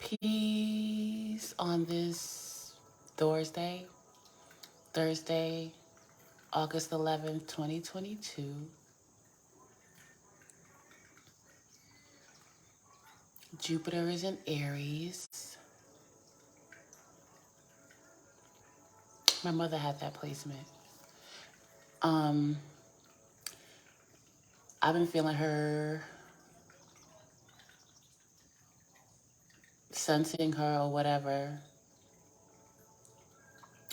Peace on this Thursday, August 11th, 2022. Jupiter is in Aries. My mother had that placement. Um, I've been feeling her, sensing her or whatever,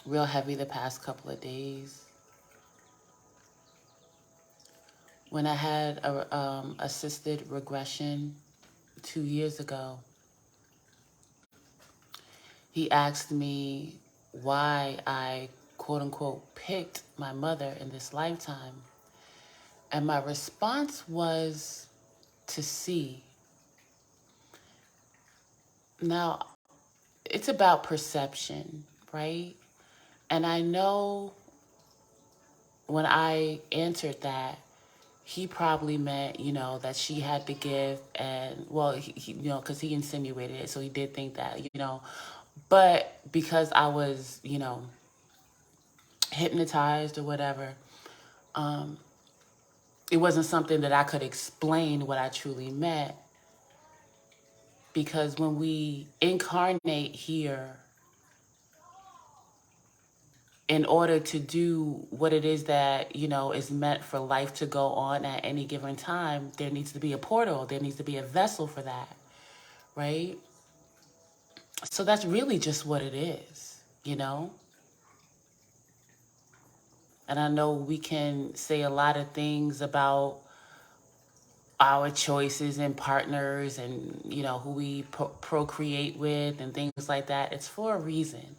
real heavy the past couple of days. When I had a assisted regression 2 years ago, he asked me why I quote unquote picked my mother in this lifetime. And my response was to see. Now, it's about perception, right? And I know when I answered that, he probably meant, that she had the gift and, well, because he insinuated it. So he did think that. But because I was, hypnotized or whatever, it wasn't something that I could explain what I truly meant. Because when we incarnate here, in order to do what it is that, is meant for life to go on at any given time, there needs to be a portal. There needs to be a vessel for that, right? So that's really just what it is. And I know we can say a lot of things about our choices and partners and, who we procreate with and things like that. It's for a reason.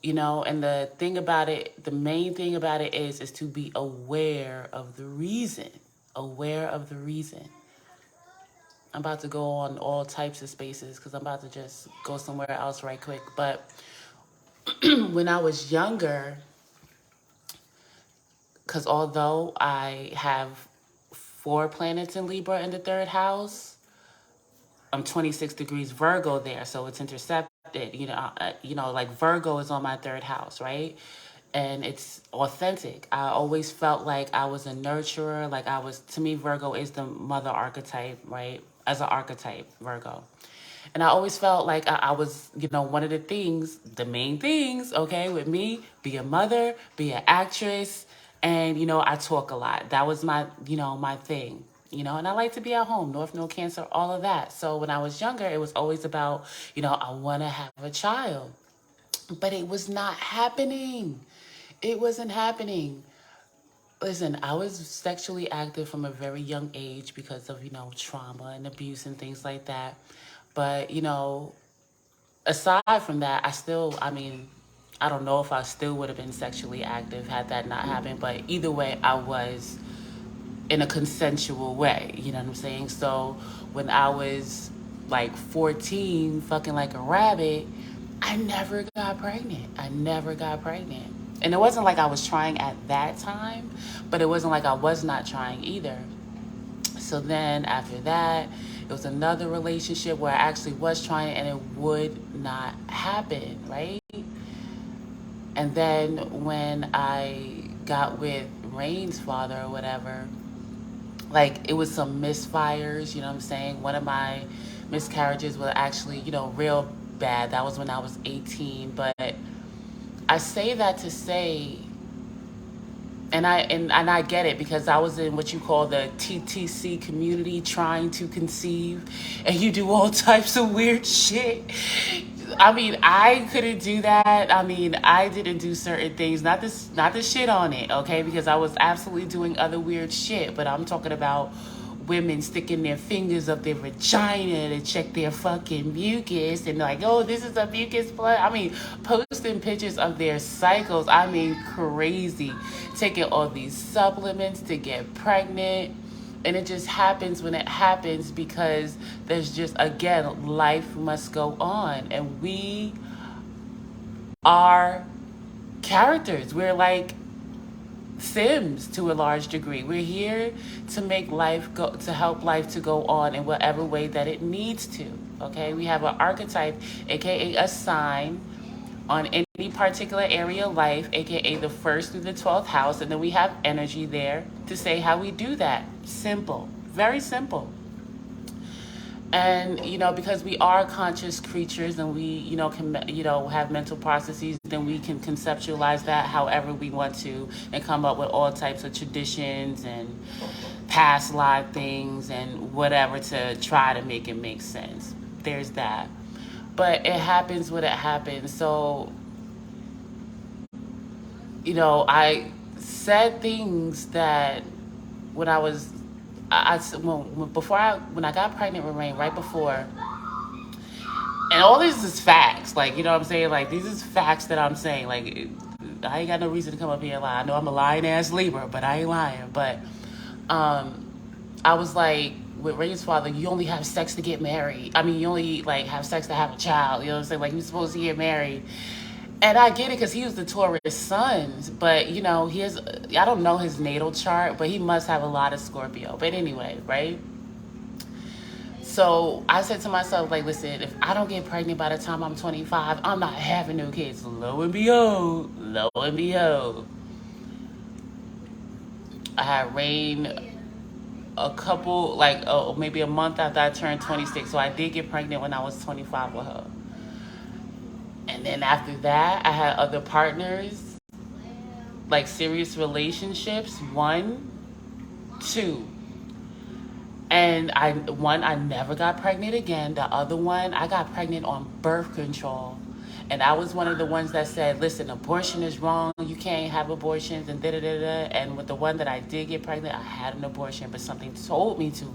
And the main thing about it is to be aware of the reason. Aware of the reason. I'm about to go on all types of spaces because I'm about to just go somewhere else right quick. But when I was younger, because although I have 4 planets in Libra in the 3rd house, I'm 26 degrees Virgo there, so it's intercepted. Like Virgo is on my 3rd house, right? And it's authentic. I always felt like I was a nurturer. To me, Virgo is the mother archetype, right? As an archetype, Virgo. And I always felt like I was, one of the main things, okay, with me, be a mother, be an actress, and, I talk a lot. That was my thing. And I like to be at home, North Node Cancer, all of that. So when I was younger, it was always about, I want to have a child. But it was not happening. It wasn't happening. Listen, I was sexually active from a very young age because of, trauma and abuse and things like that. But, aside from that, I don't know if I still would have been sexually active had that not happened. But either way, I was in a consensual way. You know what I'm saying? So when I was like 14, fucking like a rabbit, I never got pregnant. And it wasn't like I was trying at that time, but it wasn't like I was not trying either. So then after that, it was another relationship where I actually was trying and it would not happen, right? And then when I got with Rain's father or whatever, like it was some misfires, you know what I'm saying? One of my miscarriages was actually, real bad. That was when I was 18. But I say that to say, and I get it because I was in what you call the TTC community trying to conceive, and you do all types of weird shit. I couldn't do that. I didn't do certain things, not to shit on it, okay? Because I was absolutely doing other weird shit, but I'm talking about women sticking their fingers up their vagina to check their fucking mucus and like, oh, this is a mucus plug. Posting pictures of their cycles. Crazy. Taking all these supplements to get pregnant. And it just happens when it happens because there's just, again, life must go on. And we are characters. We're like Sims to a large degree. We're here to make life go, to help life to go on in whatever way that it needs to. Okay, we have an archetype, aka a sign, on any particular area of life, aka the first through the 12th house, and then we have energy there to say how we do that. Simple, very simple. And because we are conscious creatures, and we can have mental processes, then we can conceptualize that however we want to, and come up with all types of traditions and past life things and whatever to try to make it make sense. There's that. But it happens when it happens. So I said things that when I was when I got pregnant with Rain, right before. And all this is facts, like, you know what I'm saying? Like, these is facts that I'm saying. Like, I ain't got no reason to come up here and lie. I know I'm a lying ass Libra, but I ain't lying. But I was like, with Ray's father, you only have sex to get married. I mean, you only like have sex to have a child. You know what I'm saying? Like, you're supposed to get married. And I get it because he was the Taurus sun, but he has. I don't know his natal chart, but he must have a lot of Scorpio. But anyway, right? So I said to myself, like, listen, if I don't get pregnant by the time I'm 25, I'm not having no kids. Lo and behold, I had Rain a couple, like, maybe a month after I turned 26. So I did get pregnant when I was 25 with her. And then after that, I had other partners, like serious relationships. One, two. And I never got pregnant again. The other one, I got pregnant on birth control. And I was one of the ones that said, listen, abortion is wrong. You can't have abortions and da da da da. And with the one that I did get pregnant, I had an abortion, but something told me to.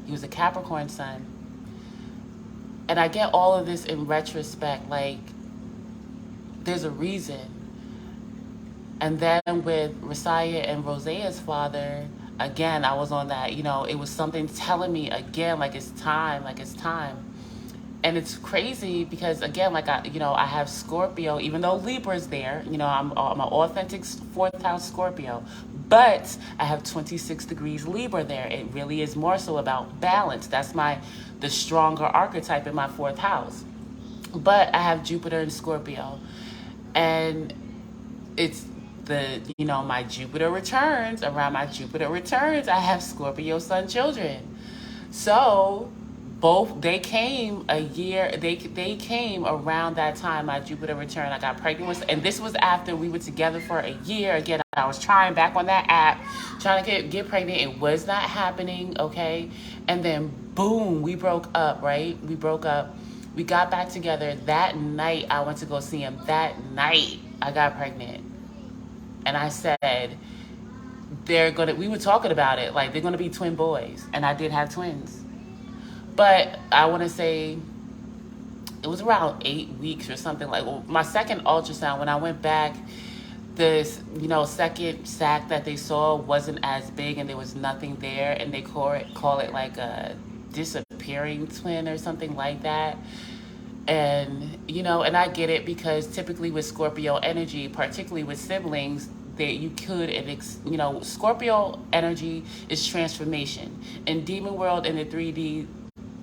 He was a Capricorn sun. And I get all of this in retrospect, like, there's a reason. And then with Rasiah and Rosea's father, again, I was on that, it was something telling me again, like, it's time, like, it's time. And it's crazy because, again, like, I have Scorpio, even though Libra's there, I'm an authentic fourth house Scorpio, but I have 26 degrees Libra there. It really is more so about balance. That's the stronger archetype in my fourth house. But I have Jupiter in Scorpio. And it's my Jupiter returns. Around my Jupiter returns, I have Scorpio sun children. So they came a year, they came around that time, my Jupiter return. I got pregnant with, and this was after we were together for a year. Again, I was trying back on that app, trying to get pregnant. It was not happening, okay? And then boom, we broke up, right? We broke up. We got back together. That night, I went to go see him. That night, I got pregnant. And I said, we were talking about it, like, they're gonna be twin boys. And I did have twins. But I want to say it was around 8 weeks or something. Like, well, my second ultrasound, when I went back, this second sac that they saw wasn't as big, and there was nothing there, and they call it like a disappearing twin or something like that. And and I get it, because typically with Scorpio energy, particularly with siblings, that you could, and Scorpio energy is transformation. In demon world, in the 3D,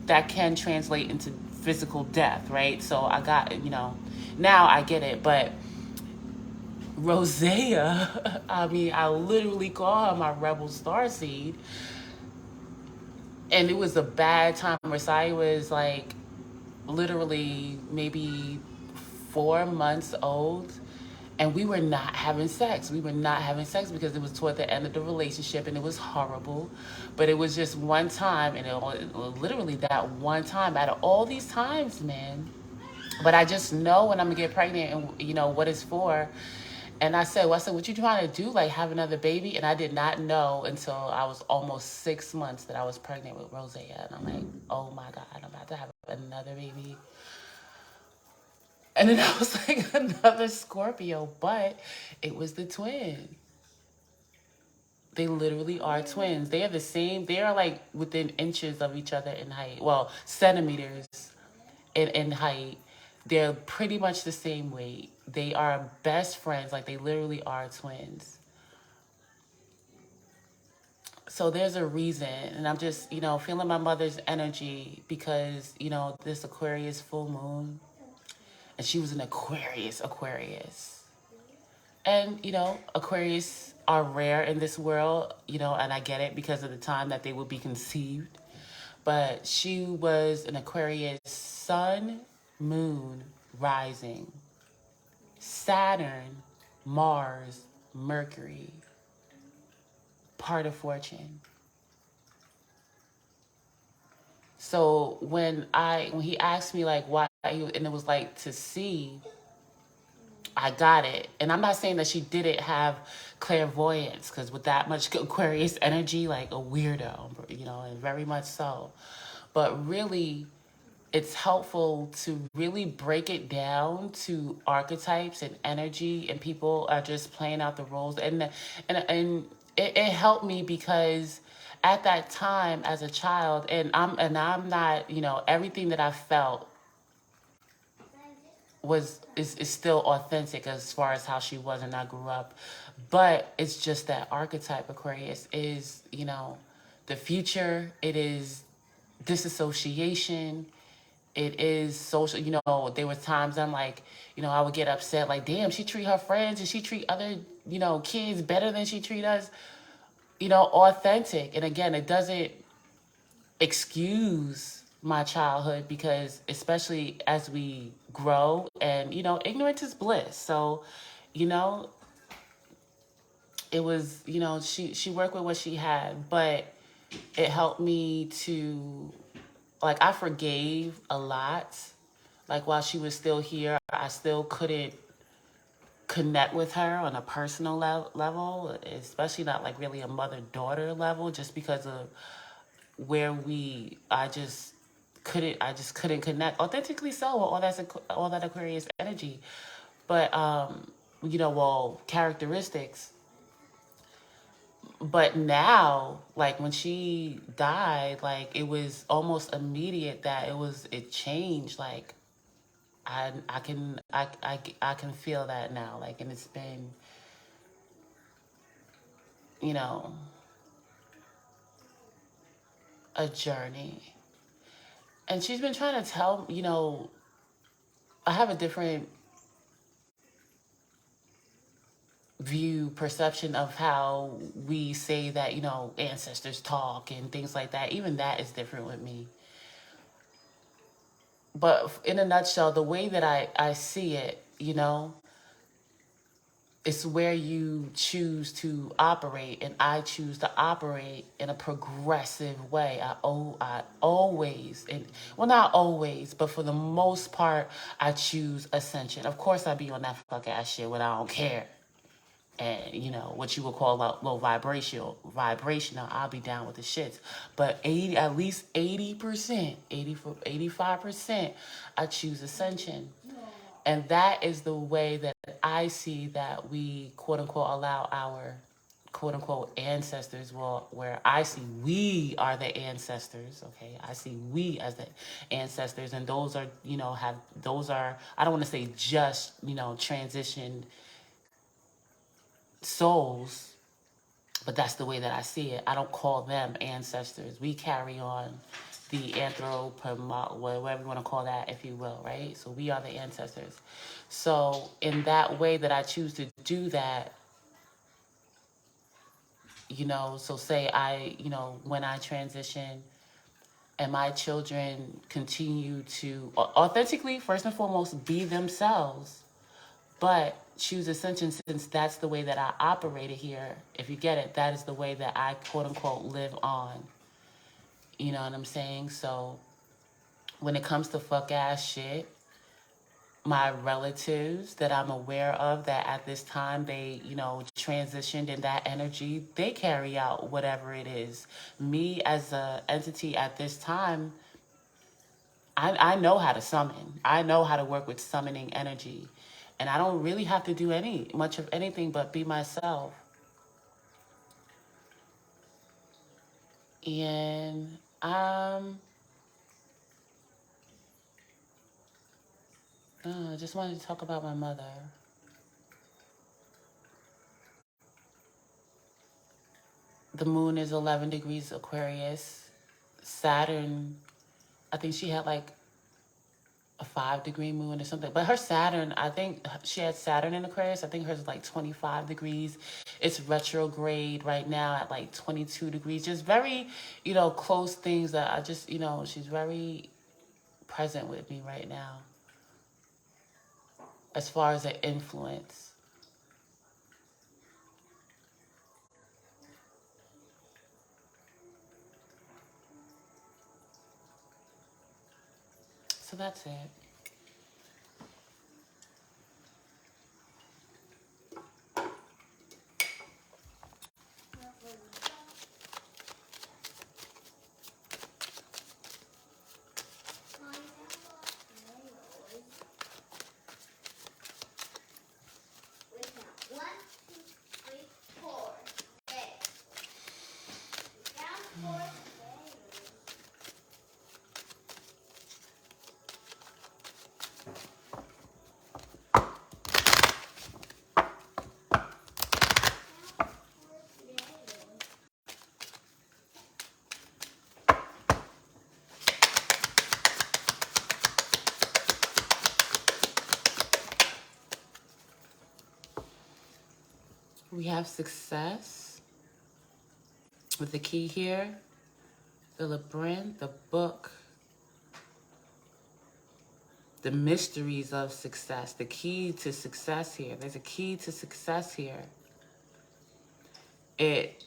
that can translate into physical death, right? So I got, now I get it. But Rosea, I mean, I literally call her my rebel starseed. And it was a bad time. Rosea was like literally maybe 4 months old. And we were not having sex. We were not having sex because it was toward the end of the relationship, and it was horrible. But it was just one time, and literally that one time out of all these times, man. But I just know when I'm gonna get pregnant, and what it's for. And I said, what you trying to do? Like, have another baby? And I did not know until I was almost 6 months that I was pregnant with Rosea. And I'm like, oh my God, I'm about to have another baby. And then I was like, another Scorpio, but it was the twin. They literally are twins. They are the same. They are like within inches of each other in height. Well, centimeters in height. They're pretty much the same weight. They are best friends. Like, they literally are twins. So there's a reason, and I'm just, feeling my mother's energy because, this Aquarius full moon, and she was an Aquarius. And, Aquarius are rare in this world, and I get it because of the time that they would be conceived. But she was an Aquarius sun, moon, rising, Saturn, Mars, Mercury, part of fortune. So when he asked me like why, and it was like to see, I got it. And I'm not saying that she didn't have clairvoyance, because with that much Aquarius energy, like a weirdo, and very much so. But really, it's helpful to really break it down to archetypes and energy, and people are just playing out the roles. And it helped me because at that time as a child, and I'm not, everything that I felt is still authentic as far as how she was and I grew up. But it's just that archetype Aquarius is, the future. It is disassociation. It is social. There was times I'm like, I would get upset like, damn, she treat her friends and she treat other, kids better than she treat us. Authentic. And again, it doesn't excuse my childhood, because especially as we grow, and ignorance is bliss. So you know it was, she worked with what she had, but it helped me to, like, I forgave a lot. Like, while she was still here, I still couldn't connect with her on a personal level, especially not like really a mother-daughter level, just because of where I just couldn't connect authentically, so all that Aquarius energy. But well, characteristics. But now, like, when she died, like, it was almost immediate that it changed. Like, I can feel that now. Like, and it's been, you know a journey. And she's been trying to tell, I have a different perception of how we say that, ancestors talk and things like that. Even that is different with me. But in a nutshell, the way that I see it, it's where you choose to operate, and I choose to operate in a progressive way. I always, and well, not always, but for the most part, I choose ascension. Of course, I be on that fuck ass shit when I don't care, and what you would call low vibrational. I'll be down with the shits. But at least 80%, 85%, I choose ascension. And that is the way that I see that we, quote unquote, allow our, quote unquote, ancestors. Well, where I see we are the ancestors. Okay, I see we as the ancestors, and those are, I don't want to say just, transitioned souls, but that's the way that I see it. I don't call them ancestors. We carry on the whatever you want to call that, if you will, right? So we are the ancestors. So in that way that I choose to do that, so say when I transition and my children continue to authentically, first and foremost, be themselves, but choose ascension, since that's the way that I operated here. If you get it, that is the way that I, quote unquote, live on. You know what I'm saying? So when it comes to fuck ass shit, my relatives that I'm aware of that at this time they, transitioned in that energy, they carry out whatever it is. Me as a entity at this time, I know how to summon. I know how to work with summoning energy. And I don't really have to do much of anything but be myself. And I just wanted to talk about my mother. The moon is 11 degrees Aquarius. Saturn, I think she had like a 5-degree moon or something. But her Saturn, I think she had Saturn in Aquarius. I think hers is like 25 degrees. It's retrograde right now at like 22 degrees. Just very, close things that I just, she's very present with me right now as far as the influence. So that's it. We have success with the key here, the labyrinth, the book, the mysteries of success, the key to success here. There's a key to success here. It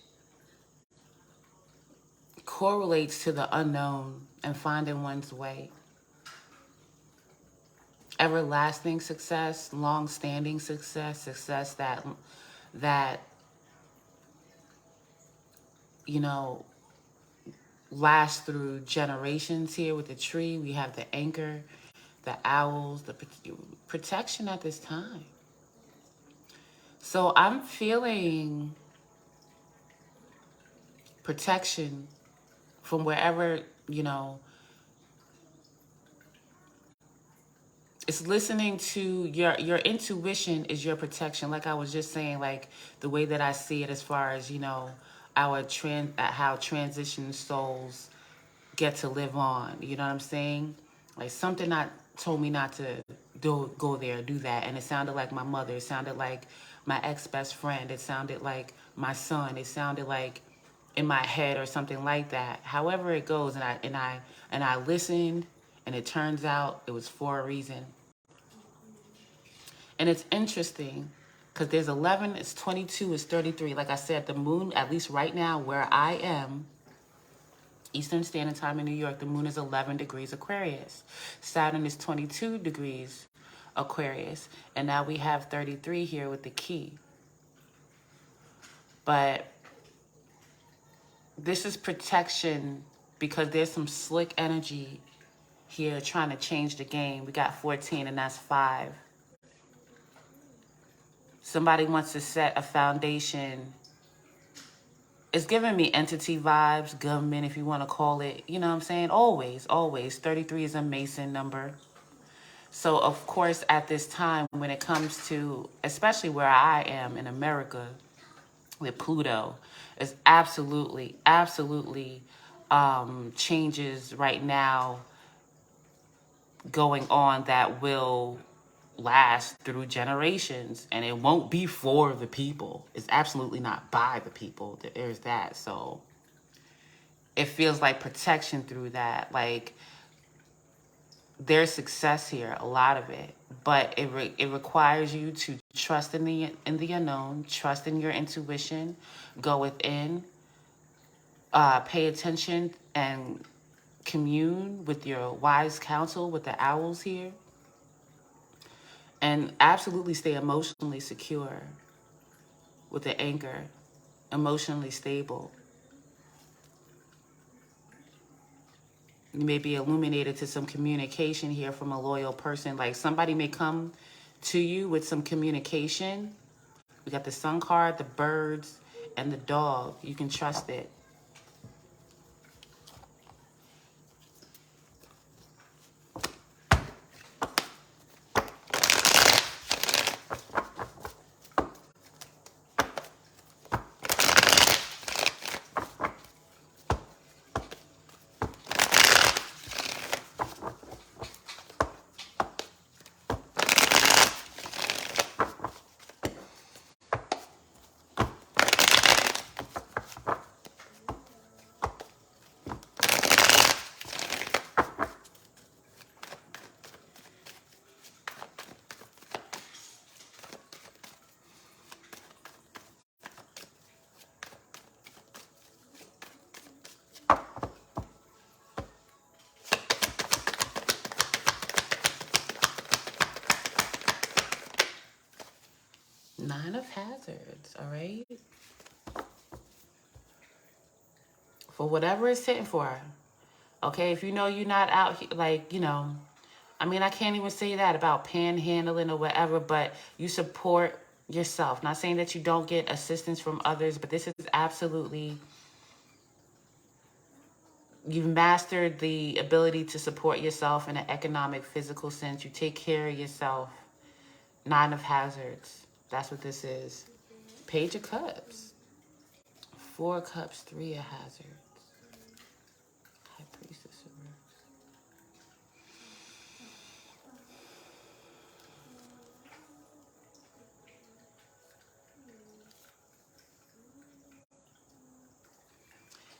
correlates to the unknown and finding one's way. Everlasting success, long-standing success, success that lasts through generations here with the tree. We have the anchor, the owls, the protection at this time. So I'm feeling protection from wherever, it's listening to your intuition is your protection. Like I was just saying, like the way that I see it as far as, how transition souls get to live on. You know what I'm saying? Like something not told me not to go there, do that. And it sounded like my mother. It sounded like my ex-best friend. It sounded like my son. It sounded like in my head or something like that. However it goes, and I listened, and it turns out it was for a reason. And it's interesting because there's 11, it's 22, it's 33. Like I said, the moon, at least right now where I am, Eastern Standard Time in New York, the moon is 11 degrees Aquarius. Saturn is 22 degrees Aquarius. And now we have 33 here with the key. But this is protection because there's some slick energy here trying to change the game. We got 14 and that's 5. Somebody wants to set a foundation. It's giving me entity vibes, government, if you want to call it. You know what I'm saying? Always, always. 33 is a Mason number. So, of course, at this time, when it comes to, especially where I am in America, with Pluto, is absolutely, absolutely changes right now going on that will last through generations, and it won't be for the people. It's absolutely not by the people. There's that. So it feels like protection through that. Like there's success here, a lot of it, but it requires you to trust in the unknown, trust in your intuition, go within, pay attention and commune with your wise counsel, with the owls here. And absolutely stay emotionally secure with the anchor, emotionally stable. You may be illuminated to some communication here from a loyal person. Like somebody may come to you with some communication. We got the sun card, the birds, and the dog. You can trust it. Nine of hazards, all right? For whatever it's sitting for. Okay, if you know you're not out here, like, I mean, I can't even say that about panhandling or whatever, but you support yourself. Not saying that you don't get assistance from others, but this is absolutely, you've mastered the ability to support yourself in an economic, physical sense. You take care of yourself. Nine of hazards. That's what this is. Page of cups. Four of cups, three of hazards. High priestess of Earth.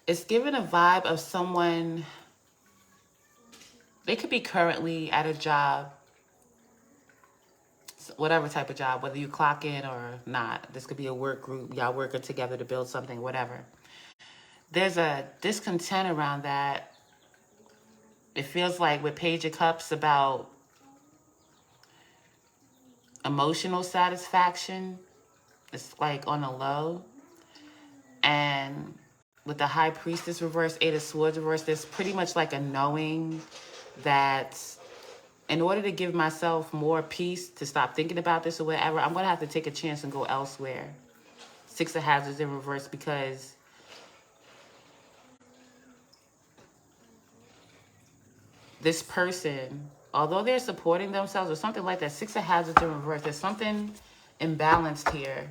It's given a vibe of someone, they could be currently at a job, whatever type of job, whether you clock in or not. This could be a work group, y'all working together to build something, whatever. There's a discontent around that. It feels like with Page of Cups about emotional satisfaction. It's like on a low. And with the High Priestess reverse, Eight of Swords reverse, there's pretty much like a knowing that in order to give myself more peace, to stop thinking about this or whatever, I'm going to have to take a chance and go elsewhere. Six of Hazards in reverse, because this person, although they're supporting themselves or something like that, Six of Hazards in reverse, there's something imbalanced here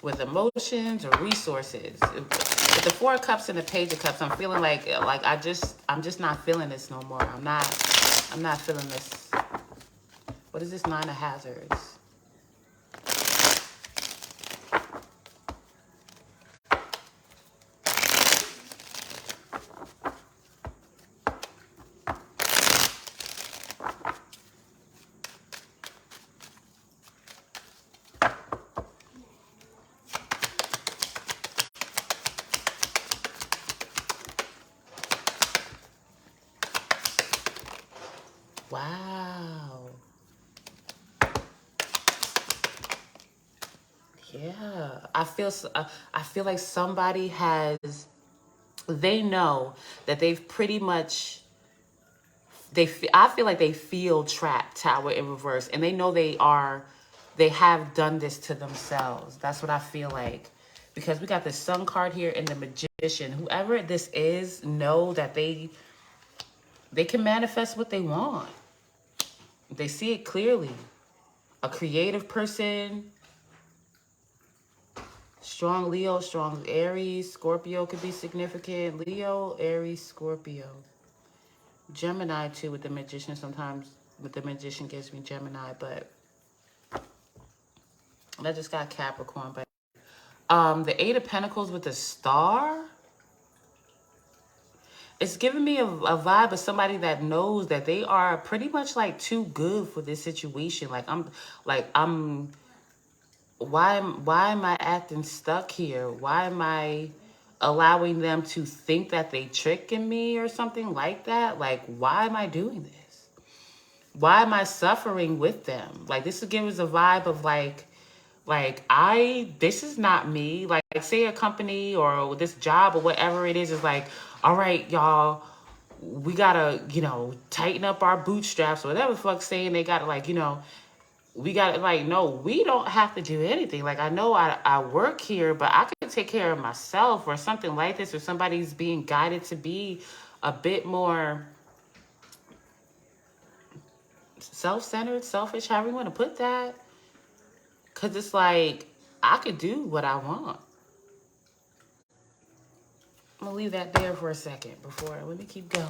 with emotions or resources. With the Four of Cups and the Page of Cups, I'm feeling like I'm just not feeling this no more. I'm not feeling this. What is this Nine of Hazards? Wow. Yeah. I feel like somebody has, they know that they've pretty much, I feel like they feel trapped, Tower in reverse, and they know they have done this to themselves. That's what I feel like. Because we got the Sun card here and the Magician. Whoever this is, know that they can manifest what they want. They see it clearly. A creative person, strong Leo, strong Aries, Scorpio could be significant. Leo, Aries, Scorpio. Gemini too with the Magician. Sometimes with the Magician gives me Gemini, but I just got Capricorn. But the Eight of Pentacles with the Star, it's giving me a vibe of somebody that knows that they are pretty much like too good for this situation. Why am I acting stuck here? Why am I allowing them to think that they tricking me or something like that? Like, why am I doing this? Why am I suffering with them? Like, this is giving us a vibe of this is not me. Like say a company or this job or whatever it is like, all right, y'all, we gotta, tighten up our bootstraps or whatever the fuck saying they gotta we got no, we don't have to do anything. Like, I know I work here, but I can take care of myself or something like this, or somebody's being guided to be a bit more self-centered, selfish, however you want to put that. Because it's like, I could do what I want. I'm going to leave that there for a second let me keep going.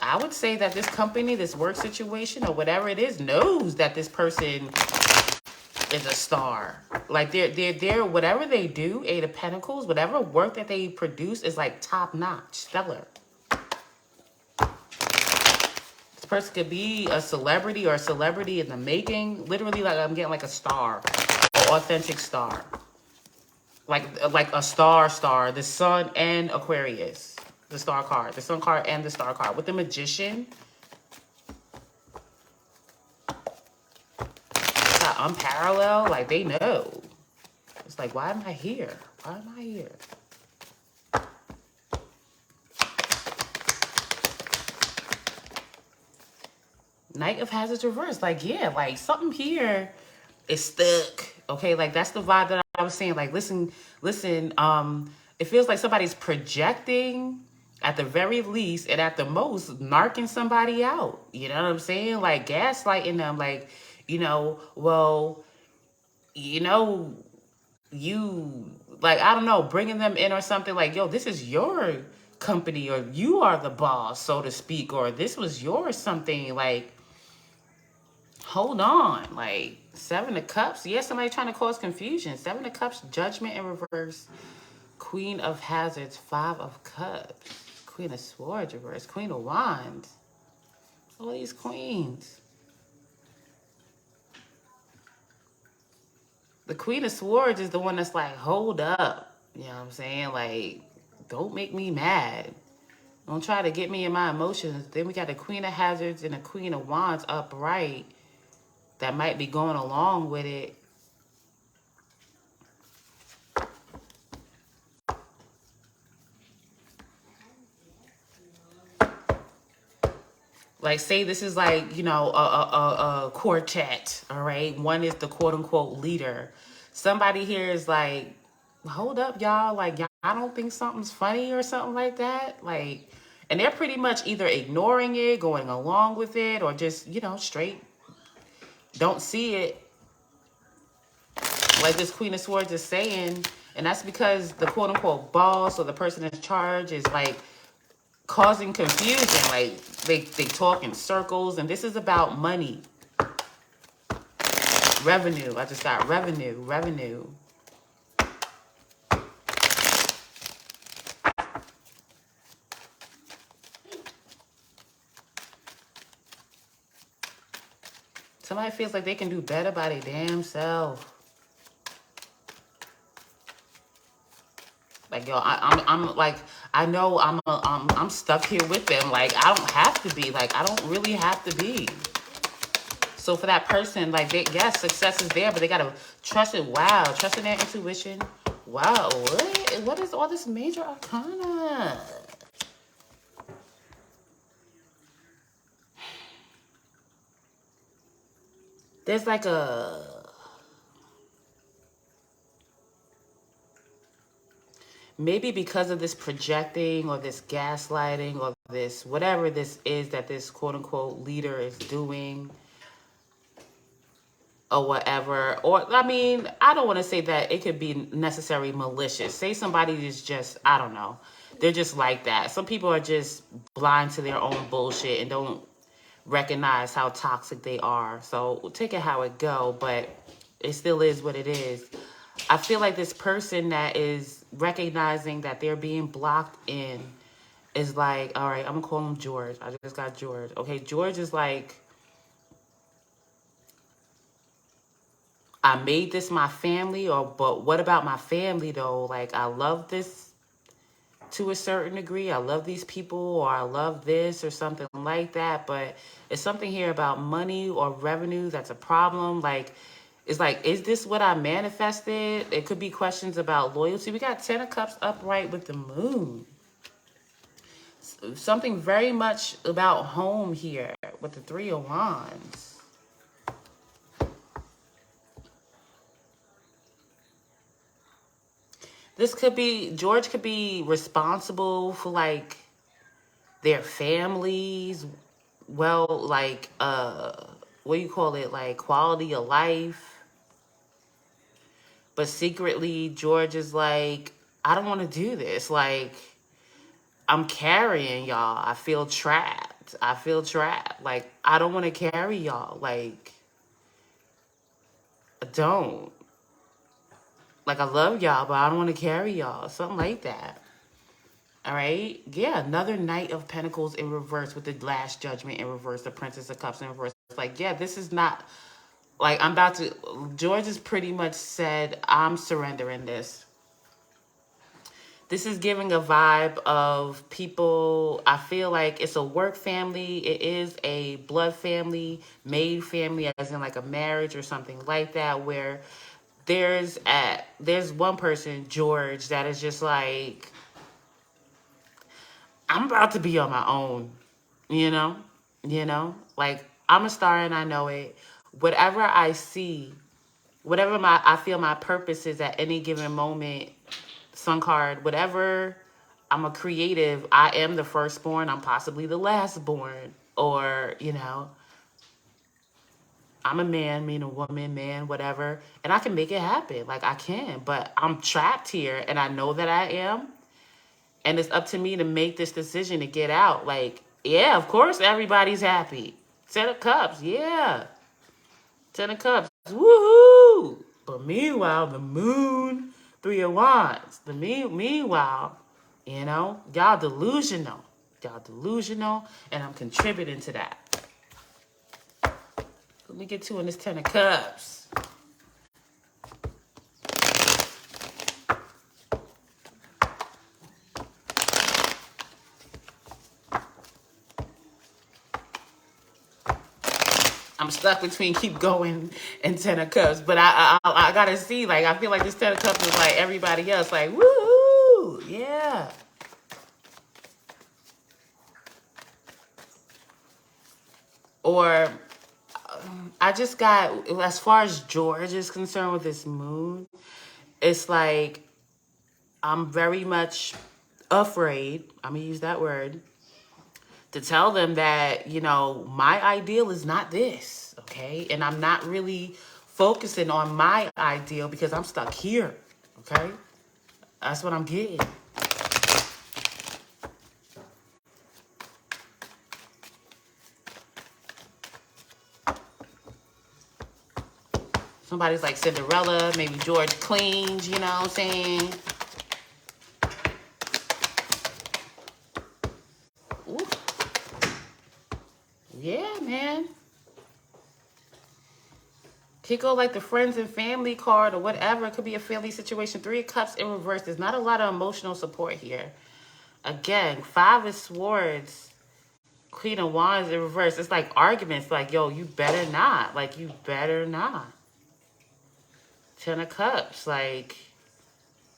I would say that this company, this work situation, or whatever it is, knows that this person is a star. Like they're whatever they do, Eight of Pentacles, whatever work that they produce is like top notch, stellar. This person could be a celebrity or a celebrity in the making. Literally, like I'm getting like a star, an authentic star, like a star, the Sun and Aquarius. the star card, the sun card and the star card. With the magician, it's got unparalleled. Like, they know. It's like, why am I here? Why am I here? Knight of Hazards reversed. Like, yeah, like something here is stuck. Okay, like that's the vibe that I was saying. Like, listen, it feels like somebody's projecting at the very least, and at the most, narking somebody out. You know what I'm saying? Like gaslighting them, like, well, you know, you, like, I don't know, bringing them in or something, like, yo, this is your company, or you are the boss, so to speak, or this was your something, like, hold on, like, Seven of Cups. Yeah, somebody trying to cause confusion. Seven of Cups, Judgment in reverse. Queen of Hazards, Five of Cups. Queen of Swords reverse. Queen of Wands. All these queens. The Queen of Swords is the one that's like, hold up. You know what I'm saying? Like, don't make me mad. Don't try to get me in my emotions. Then we got the Queen of Hazards and the Queen of Wands upright that might be going along with it. Like, say this is like, a quartet, all right? One is the quote-unquote leader. Somebody here is like, hold up, y'all. Like, y'all don't think something's funny or something like that? Like, and they're pretty much either ignoring it, going along with it, or just, straight don't see it. Like this Queen of Swords is saying, and that's because the quote-unquote boss or the person in charge is like causing confusion. Like, they talk in circles, and this is about money. Revenue. I just got revenue. Somebody feels like they can do better by their damn self. Like, yo, I'm like, I know I'm stuck here with them. Like, I don't have to be. Like, I don't really have to be. So for that person, like, yes, success is there, but they gotta trust it. Wow, trust in their intuition. Wow, what is all this major arcana? There's like maybe because of this projecting or this gaslighting or this whatever this is that this quote-unquote leader is doing or whatever. Or, I mean, I don't want to say that it could be necessarily malicious. Say somebody is just, I don't know, they're just like that. Some people are just blind to their own bullshit and don't recognize how toxic they are. So we'll take it how it go, but it still is what it is. I feel like this person that is recognizing that they're being blocked in is like, all right, I'm gonna call him George. I just got George. Okay, George is like, I made this my family, but what about my family though? Like, I love this to a certain degree. I love these people, or I love this or something like that, but it's something here about money or revenue that's a problem. Like, it's like, is this what I manifested? It could be questions about loyalty. We got 10 of Cups upright with the moon. Something very much about home here with the Three of Wands. This could be, George could be responsible for like their families, well, like, what do you call it? Like quality of life. But secretly, George is like, I don't want to do this. Like, I'm carrying y'all. I feel trapped. Like, I don't want to carry y'all. Like, I don't. Like, I love y'all, but I don't want to carry y'all. Something like that. All right. Yeah. Another Knight of Pentacles in reverse with the Last Judgment in reverse. The Princess of Cups in reverse. Like, yeah, this is not, like, I'm about to, George has pretty much said, I'm surrendering this. This is giving a vibe of people. I feel like it's a work family. It is a blood family, made family, as in like a marriage or something like that, where there's one person, George, that is just like, I'm about to be on my own, you know? Like, I'm a star and I know it. Whatever I see, whatever I feel my purpose is at any given moment, Sun card, whatever. I'm a creative. I am the firstborn. I'm possibly the lastborn. Or, I'm a man, mean a woman, man, whatever. And I can make it happen. Like, I can. But I'm trapped here and I know that I am. And it's up to me to make this decision to get out. Like, yeah, of course everybody's happy. 10 of Cups, yeah. 10 of Cups, woohoo! But meanwhile, the moon, 3 of Wands. Meanwhile, y'all delusional. Y'all delusional, and I'm contributing to that. Let me get to in this 10 of Cups. I'm stuck between keep going and 10 of Cups, but I gotta see. Like, I feel like this 10 of Cups is like everybody else. Like, woo, yeah. Or I just got, as far as George is concerned with this moon, it's like I'm very much afraid, I'm gonna use that word, to tell them that, my ideal is not this, okay? And I'm not really focusing on my ideal because I'm stuck here, okay? That's what I'm getting. Somebody's like Cinderella, maybe George cleans, you know what I'm saying? Ooh. Yeah, man. Could go like the friends and family card or whatever. It could be a family situation. 3 of Cups in reverse. There's not a lot of emotional support here. Again, 5 of Swords, Queen of Wands in reverse. It's like arguments. Like, yo, you better not. Like, you better not. 10 of Cups. Like,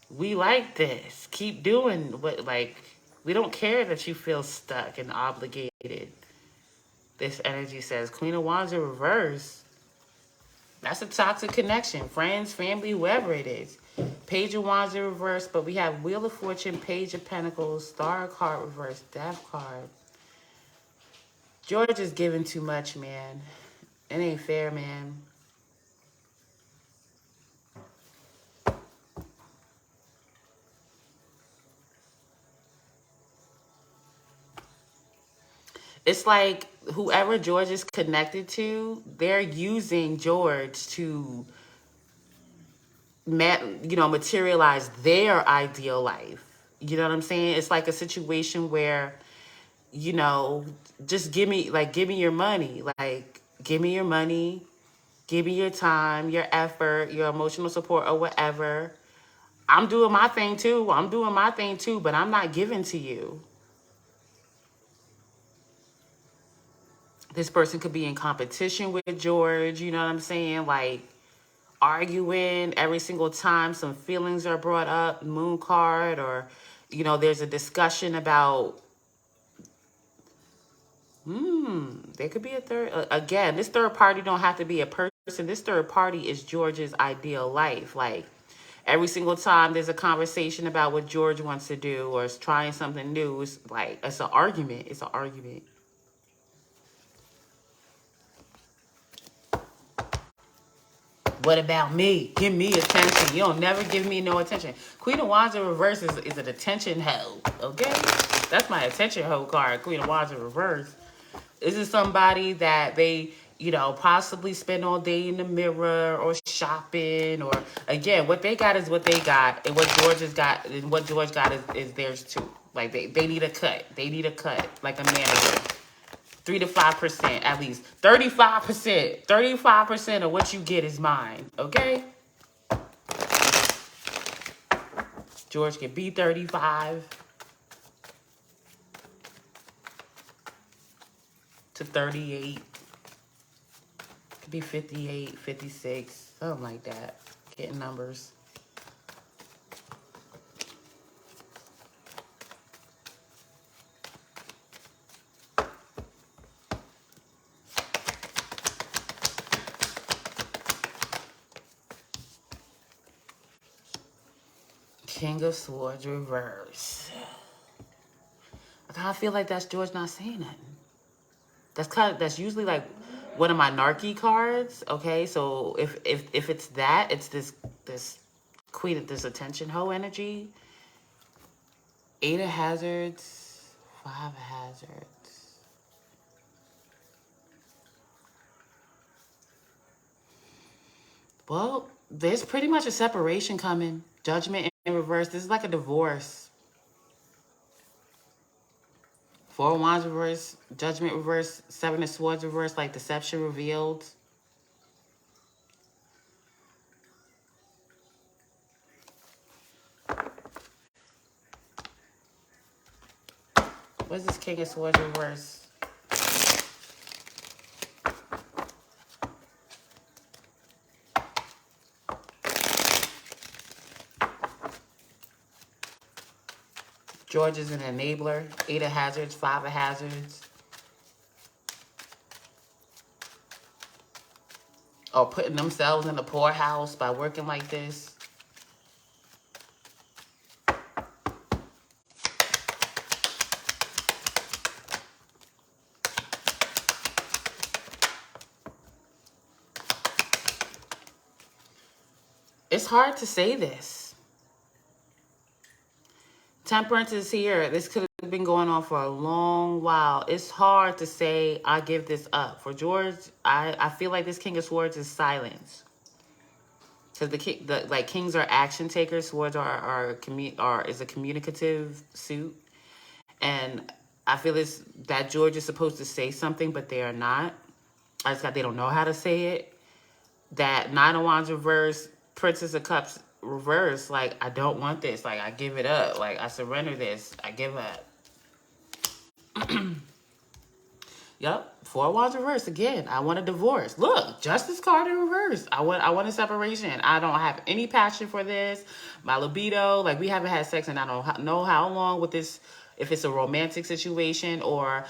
we like this. Keep doing what, like, we don't care that you feel stuck and obligated. This energy says Queen of Wands in reverse. That's a toxic connection. Friends, family, whoever it is. Page of Wands in reverse, but we have Wheel of Fortune, Page of Pentacles, Star card reverse, Death card. George is giving too much, man. It ain't fair, man. It's like whoever George is connected to, they're using George to materialize their ideal life. You know what I'm saying? It's like a situation where, just give me your money. Like, give me your money, give me your time, your effort, your emotional support or whatever. I'm doing my thing too. But I'm not giving to you. This person could be in competition with George, you know what I'm saying? Like, arguing every single time some feelings are brought up, moon card, or, there's a discussion about, there could be a third. Again, this third party don't have to be a person. This third party is George's ideal life. Like, every single time there's a conversation about what George wants to do or is trying something new, it's like, it's an argument. It's an argument. What about me? Give me attention. You don't never give me no attention. Queen of Wands in reverse is an attention hoe, okay? That's my attention hoe card, Queen of Wands in reverse. This is somebody that they, possibly spend all day in the mirror or shopping, or, again, what they got is what they got, and what George has got, and what George got is theirs too. Like, they need a cut. They need a cut, like a manager. 3 to 5% at least. 35%. 35% of what you get is mine. Okay? George could be 35 to 38. Could be 58, 56, something like that. Getting numbers. King of Swords reverse. I kind of feel like that's George not saying nothing. That's usually like one of my narky cards. Okay, so if it's that, it's this Queen of this attention hoe energy. 8 of hazards, 5 of hazards. Well, there's pretty much a separation coming. Judgment in reverse. This is like a divorce. 4 of Wands reverse, Judgment reverse, 7 of Swords reverse, like deception revealed. What's this King of Swords reverse? George is an enabler. 8 of hazards, 5 of hazards. Or putting themselves in the poorhouse by working like this. It's hard to say this. Temperance is here. This could have been going on for a long while. It's hard to say, I give this up. For George, I feel like this King of Swords is silence. Because like kings are action takers, swords is a communicative suit. And I feel that George is supposed to say something, but they are not. They don't know how to say it. That 9 of Wands reverse, Princess of Cups reverse, like, I don't want this. Like, I give it up. Like, I surrender this. I give up. Yep. 4 of Wands reverse again. I want a divorce. Look, Justice card in reverse. I want a separation. I don't have any passion for this. My libido, like, we haven't had sex and I don't know how long with this. If it's a romantic situation or,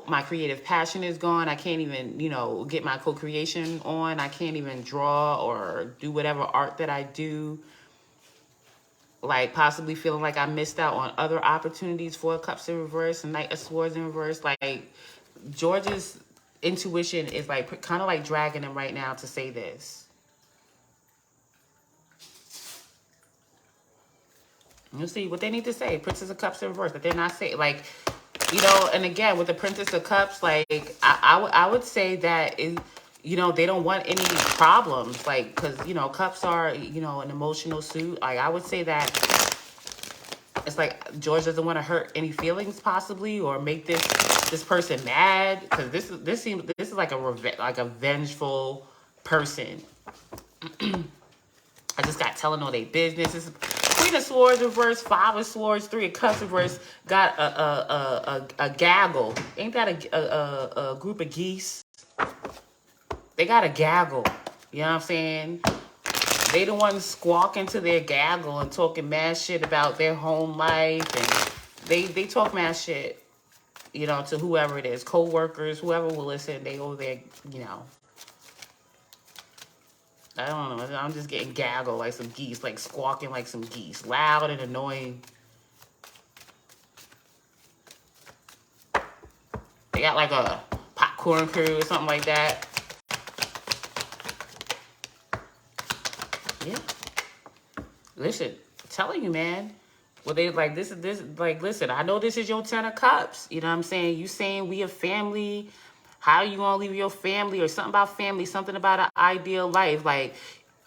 my creative passion is gone. I can't even, get my co-creation on. I can't even draw or do whatever art that I do. Like, possibly feeling like I missed out on other opportunities. 4 of Cups in reverse and Knight of Swords in reverse. Like, George's intuition is like kind of like dragging him right now to say this. You'll see what they need to say. Princess of Cups in reverse, but they're not saying, like, and again, with the Princess of Cups, like, I would say that, they don't want any problems, like, because, cups are, an emotional suit. Like, I would say that it's like George doesn't want to hurt any feelings, possibly, or make this person mad, because this is like a vengeful person. I just got telling all their business. This is Queen of Swords reverse, 5 of Swords, 3 of Cups reverse. Got a gaggle. Ain't that a group of geese? They got a gaggle. You know what I'm saying? They the ones squawking to their gaggle and talking mad shit about their home life, and they talk mad shit, to whoever it is, co-workers, whoever will listen. They over there, I don't know. I'm just getting gaggle like some geese, like squawking like some geese, loud and annoying. They got like a popcorn crew or something like that. Yeah. Listen, I'm telling you, man. Well, they like this. Like, listen. I know this is your 10 of Cups. You know what I'm saying? You saying we a family. How you gonna leave your family, or something about family, something about an ideal life. Like,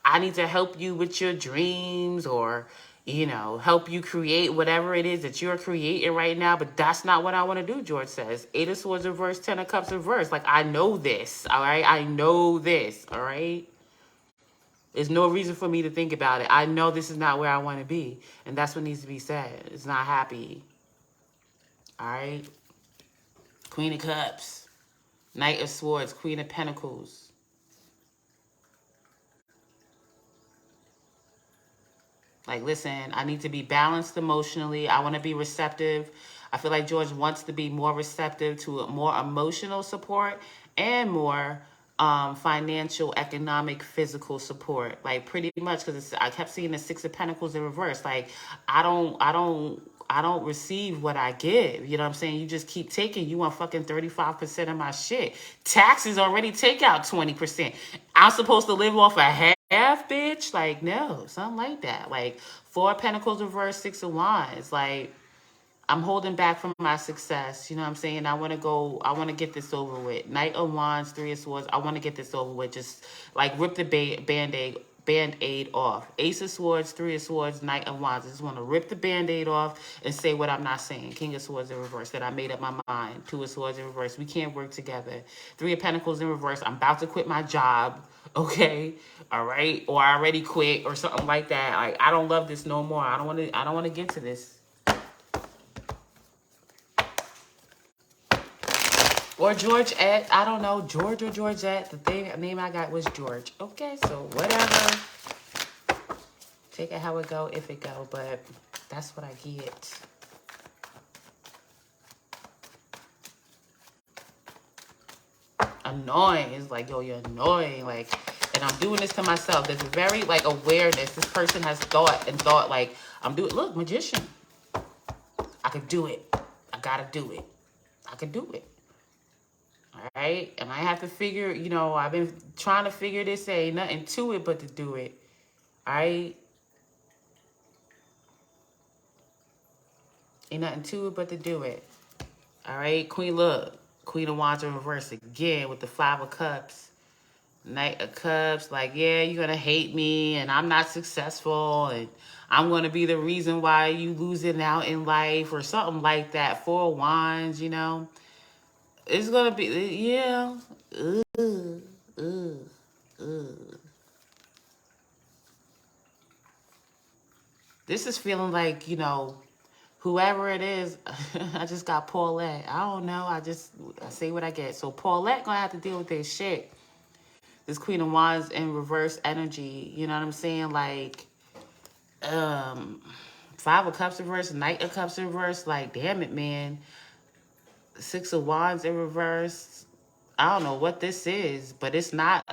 I need to help you with your dreams, or, help you create whatever it is that you're creating right now. But that's not what I want to do, George says. 8 of Swords reverse, 10 of Cups reverse. Like, I know this, all right? I know this, all right? There's no reason for me to think about it. I know this is not where I want to be. And that's what needs to be said. It's not happy. All right? Queen of Cups. Knight of Swords. Queen of Pentacles. Like, listen, I need to be balanced emotionally. I want to be receptive. I feel like George wants to be more receptive to more emotional support and more financial, economic, physical support. Like, pretty much, because I kept seeing the Six of Pentacles in reverse. Like, I don't receive what I give. You know what I'm saying? You just keep taking. You want fucking 35% of my shit. Taxes already take out 20%. I'm supposed to live off a half, bitch? Like, no, something like that. Like, Four of Pentacles reverse, Six of Wands. Like, I'm holding back from my success. You know what I'm saying? I want to get this over with. Knight of Wands, Three of Swords. I want to get this over with. Just like rip the band-aid off. Ace of Swords, Three of Swords, Knight of Wands. I just want to rip the band-aid off and say what I'm not saying. King of Swords in reverse, that I made up my mind. Two of Swords in reverse. We can't work together. Three of Pentacles in reverse. I'm about to quit my job. Okay. All right. Or I already quit or something like that. Like, I don't love this no more. I don't want to get to this. Or Georgette. I don't know. George or Georgette. The name I got was George. Okay, so whatever. Take it how it go, if it go. But that's what I get. Annoying. It's like, yo, you're annoying. Like, and I'm doing this to myself. There's a very, like, awareness. This person has thought, like, I'm doing, look, magician. I could do it. I gotta do it. I could do it. All right, and I have to figure, you know, I've been trying to figure this. Ain't nothing to it but to do it. All right, ain't nothing to it but to do it. All right, Queen, look, Queen of Wands in reverse again with the Five of Cups, Knight of Cups. Like, yeah, you're gonna hate me, and I'm not successful, and I'm gonna be the reason why you losing out in life, or something like that. Four of Wands, you know, it's gonna be, yeah. Ugh, ugh, ugh. This is feeling like, you know, whoever it is, I just got Paulette. I don't know. I say what I get. So Paulette gonna have to deal with this shit. This Queen of Wands in reverse energy. You know what I'm saying? Like, Five of Cups in reverse, Knight of Cups in reverse. Like, damn it, man. Six of Wands in reverse. I don't know what this is, but it's not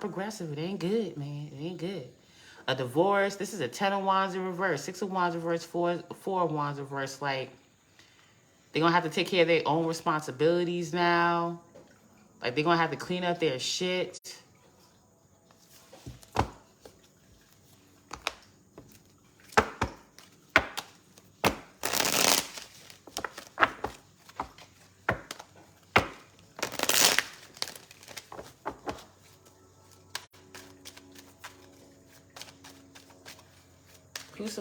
progressive. It ain't good, man. It ain't good. A divorce. This is a 10 of Wands in reverse. Six of Wands in reverse. Four of Wands in reverse. Like, they're going to have to take care of their own responsibilities now. Like, they're going to have to clean up their shit.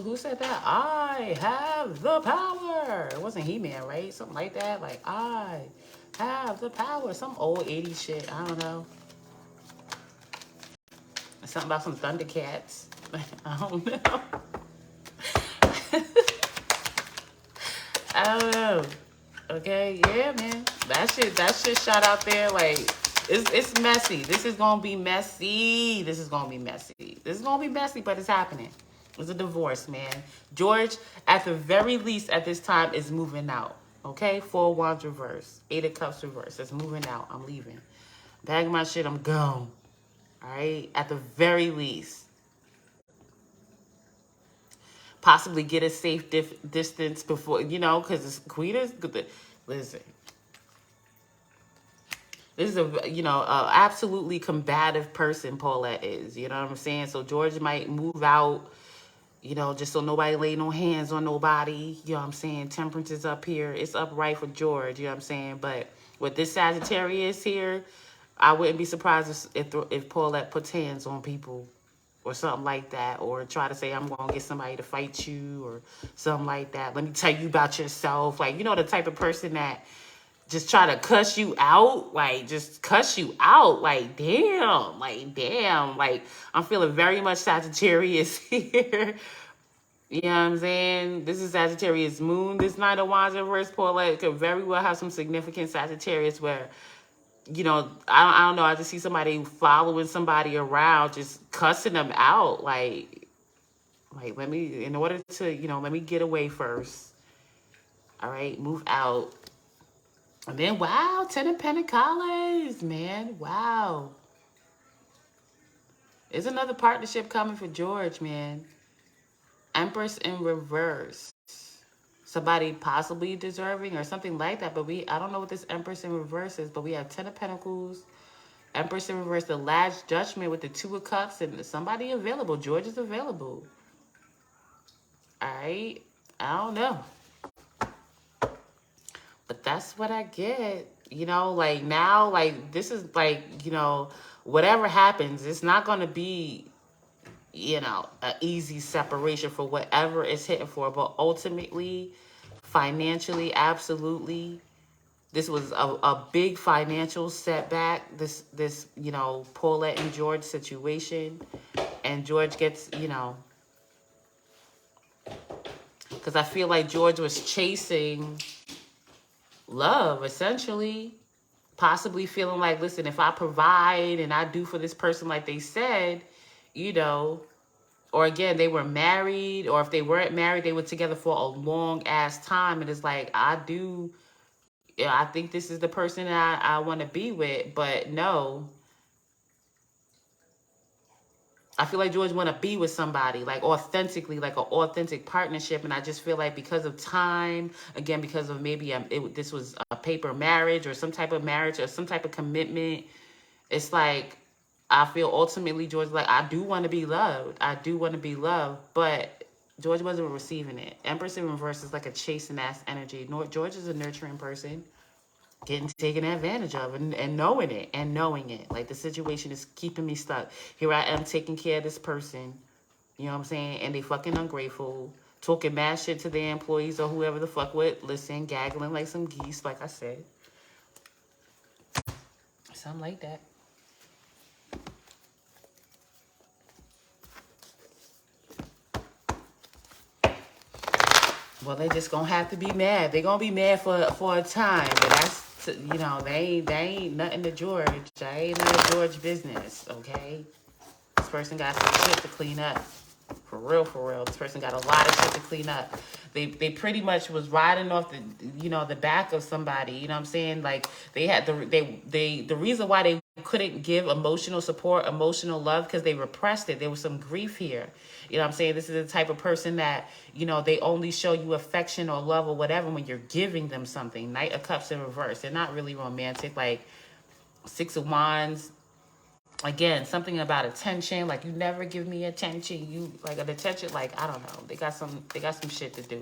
Who said that? I have the power. It wasn't He-Man, right? Something like that. Like, I have the power. Some old 80s shit. I don't know. Something about some Thundercats. I don't know. I don't know. Okay, yeah, man. That shit shot out there. Like, it's messy. This is gonna be messy. This is gonna be messy. This is gonna be messy, but it's happening. It's a divorce, man. George, at the very least, at this time, is moving out. Okay, Four of Wands reverse, Eight of Cups reverse. It's moving out. I'm leaving. Bag my shit. I'm gone. All right, at the very least. Possibly get a safe distance before, you know, because Queen is, listen, this is a, you know, absolutely combative person Paulette is, you know what I'm saying? So George might move out, you know, just so nobody lay no hands on nobody, you know what I'm saying? Temperance is up here. It's upright for George, you know what I'm saying? But with this Sagittarius here, I wouldn't be surprised if Paulette puts hands on people or something like that, or try to say, I'm going to get somebody to fight you or something like that. Let me tell you about yourself. Like, you know, the type of person that just try to cuss you out, like just cuss you out, like damn, like I'm feeling very much Sagittarius here. You know what I'm saying? This is Sagittarius moon. This Knight of Wands reverse Paulette could very well have some significant Sagittarius where, I don't know. I just see somebody following somebody around, just cussing them out. Like let me, in order to, let me get away first. All right, move out. And then, wow, Ten of Pentacles, man. Wow. There's another partnership coming for George, man. Empress in reverse. Somebody possibly deserving or something like that. But I don't know what this Empress in reverse is, but we have Ten of Pentacles, Empress in reverse, the Last Judgment with the Two of Cups, and somebody available. George is available. All right. I don't know. But that's what I get. Like now, like this is like, whatever happens, it's not going to be, an easy separation for whatever it's hitting for. But ultimately, financially, absolutely, this was a big financial setback. This Paulette and George situation. And George gets, because I feel like George was chasing love, essentially. Possibly feeling like, listen, if I provide and I do for this person like they said, or again, they were married, or if they weren't married, they were together for a long ass time. And it's like, I think this is the person that I want to be with. But no, I feel like George want to be with somebody, like authentically, like an authentic partnership. And I just feel like because of time, again, because of maybe this was a paper marriage or some type of marriage or some type of commitment, it's like, I feel ultimately George, like, I do want to be loved. I do want to be loved. But George wasn't receiving it. Empress in reverse is like a chasing ass energy. George is a nurturing person, getting taken advantage of and knowing it and knowing it. Like, the situation is keeping me stuck. Here I am taking care of this person. You know what I'm saying? And they fucking ungrateful. Talking mad shit to their employees or whoever the fuck would listen, gaggling like some geese, like I said. Something like that. Well, they just gonna have to be mad. They gonna be mad for a time, but that's, they ain't nothing to George. That ain't none of George business, okay? This person got some shit to clean up. For real. This person got a lot of shit to clean up. They pretty much was riding off the back of somebody. You know what I'm saying? Like, they had the reason why they couldn't give emotional support, emotional love, because they repressed it. There was some grief here. You know what I'm saying? This is the type of person that, they only show you affection or love or whatever when you're giving them something. Knight of Cups in reverse. They're not really romantic. Like, Six of Wands. Again, something about attention. Like, you never give me attention. You like an attention. Like, I don't know. They got some shit to do.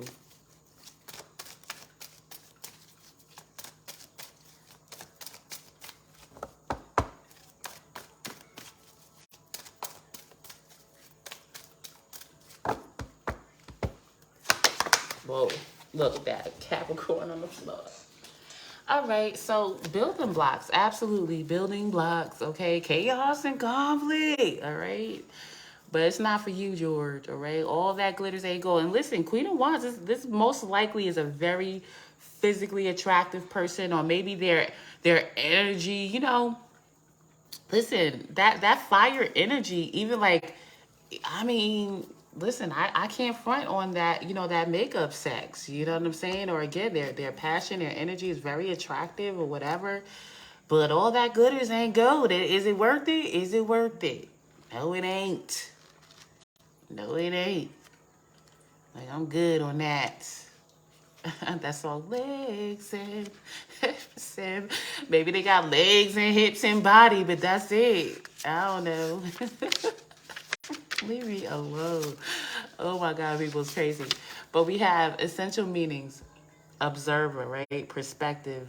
Whoa, look at that Capricorn on the floor. All right, so building blocks, absolutely building blocks. Okay, chaos and conflict. All right, but it's not for you, George. All right, all that glitters ain't gold. And listen, Queen of Wands, this most likely is a very physically attractive person, or maybe their energy. Listen, that fire energy, even like, I mean, listen, I can't front on that, that makeup sex. You know what I'm saying? Or again, their passion, their energy is very attractive or whatever. But all that glitters ain't gold. Is it worth it? Is it worth it? No, it ain't. No, it ain't. Like, I'm good on that. That's all legs and hips and maybe they got legs and hips and body, but that's it. I don't know. Leave me alone. Oh my God, people's crazy. But we have essential meanings: observer, right? Perspective,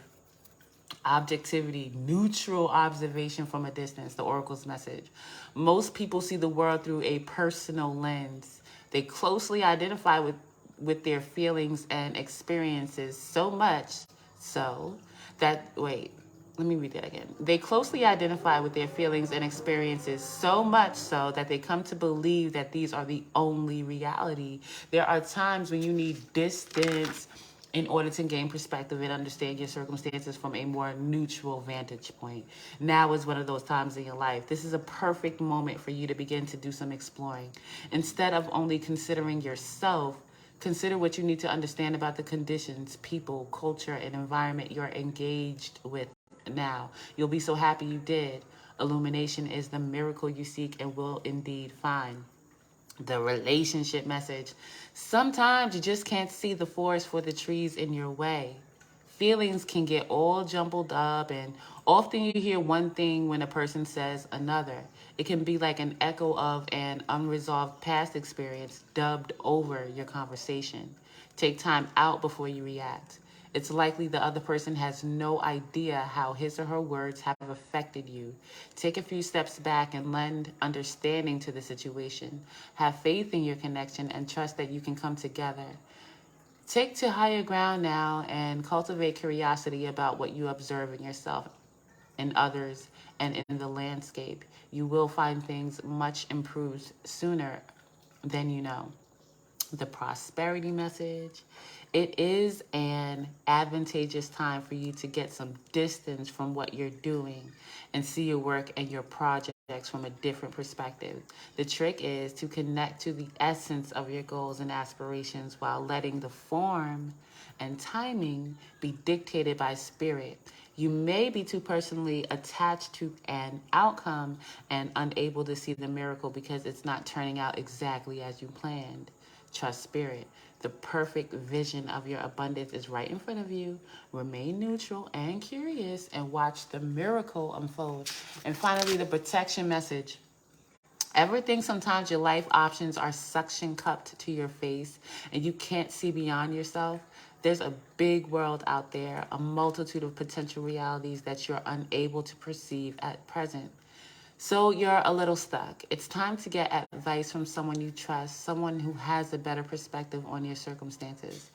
objectivity, neutral observation from a distance, the oracle's message. Most people see the world through a personal lens. They closely identify with their feelings and experiences, so much so Let me read that again. They closely identify with their feelings and experiences, so much so that they come to believe that these are the only reality. There are times when you need distance in order to gain perspective and understand your circumstances from a more neutral vantage point. Now is one of those times in your life. This is a perfect moment for you to begin to do some exploring. Instead of only considering yourself, consider what you need to understand about the conditions, people, culture, and environment you're engaged with now. You'll be so happy you did. Illumination is the miracle you seek and will indeed find. The relationship message. Sometimes you just can't see the forest for the trees in your way. Feelings can get all jumbled up, and often you hear one thing when a person says another. It can be like an echo of an unresolved past experience dubbed over your conversation. Take time out before you react. It's likely the other person has no idea how his or her words have affected you. Take a few steps back and lend understanding to the situation. Have faith in your connection and trust that you can come together. Take to higher ground now and cultivate curiosity about what you observe in yourself, in others, and in the landscape. You will find things much improved sooner than you know. The prosperity message. It is an advantageous time for you to get some distance from what you're doing and see your work and your projects from a different perspective. The trick is to connect to the essence of your goals and aspirations while letting the form and timing be dictated by spirit. You may be too personally attached to an outcome and unable to see the miracle because it's not turning out exactly as you planned. Trust spirit. The perfect vision of your abundance is right in front of you. Remain neutral and curious and watch the miracle unfold. And finally, the protection message. Ever think sometimes your life options are suction cupped to your face and you can't see beyond yourself? There's a big world out there, a multitude of potential realities that you're unable to perceive at present. So you're a little stuck. It's time to get advice from someone you trust, someone who has a better perspective on your circumstances.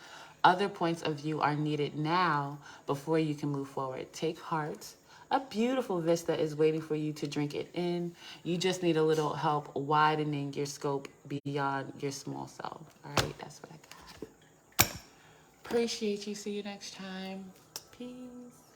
Other points of view are needed now before you can move forward. Take heart. A beautiful vista is waiting for you to drink it in. You just need a little help widening your scope beyond your small self. All right, that's what I got. Appreciate you. See you next time. Peace.